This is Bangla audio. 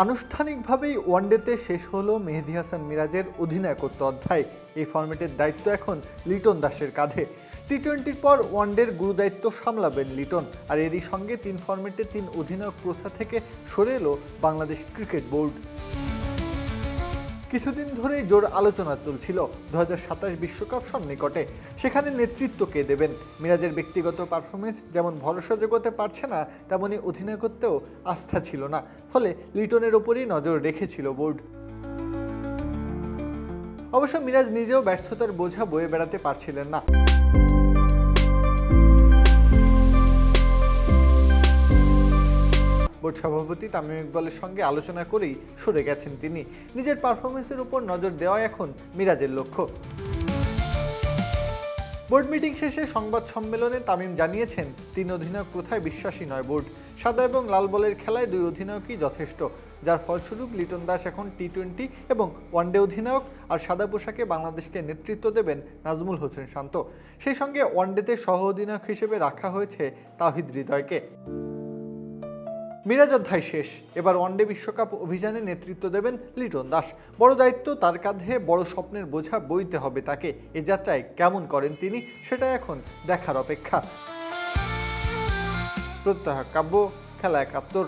আনুষ্ঠানিকভাবেই ওয়ানডেতে শেষ হলো মেহেদী হাসান মিরাজের অধিনায়কত্ব অধ্যায়। এই ফরম্যাটের দায়িত্ব এখন লিটন দাসের কাঁধে। টি-20-র পর ওয়ানডের গুরুদায়িত্ব সামলাবেন লিটন। আর এরই সঙ্গে 3 ফরম্যাটে 3 অধিনায়ক প্রথা থেকে সরে এলো বাংলাদেশ ক্রিকেট বোর্ড। কিছুদিন ধরেই জোর আলোচনা চলছিল 2027 বিশ্বকাপ সন্নিকটে। সেখানে নেতৃত্ব কে দেবেন? মিরাজের ব্যক্তিগত পারফরমেন্স যেমন ভরসা জোগাতে পারছে না, তেমনি অধিনায়কত্বেও আস্থা ছিল না। ফলে লিটনের ওপরই নজর রেখেছিল বোর্ড। অবশ্য মিরাজ নিজেও ব্যর্থতার বোঝা বয়ে বেড়াতে পারছিলেন না। বোর্ড সভাপতি তামিম ইকবালের সঙ্গে আলোচনা করেই সরে গেছেন তিনি। নিজের পারফরমেন্সের উপর নজর দেওয়া এখন মিরাজের লক্ষ্য। বোর্ড মিটিং শেষে সংবাদ সম্মেলনে তামিম জানিয়েছেন, 3 অধিনায়ক প্রথায় বিশ্বাসী নয় বোর্ড। সাদা এবং লাল বলের খেলায় 2 অধিনায়কই যথেষ্ট, যার ফলস্বরূপ লিটন দাস এখন টি-20 এবং ওয়ানডে অধিনায়ক, আর সাদা পোশাকে বাংলাদেশকে নেতৃত্ব দেবেন নাজমুল হোসেন শান্ত। সেই সঙ্গে ওয়ানডেতে সহ অধিনায়ক হিসেবে রাখা হয়েছে তাওহিদ হৃদয়কে। মিরাজ অধ্যায় শেষ। এবার ওয়ানডে বিশ্বকাপ অভিযানে নেতৃত্ব দেবেন লিটন দাস। বড় দায়িত্ব তার কাঁধে, বড় স্বপ্নের বোঝা বইতে হবে তাকে। এ যাত্রায় কেমন করেন তিনি, সেটা এখন দেখার অপেক্ষা। প্রত্যহ কাব্য, খেলা ৭১।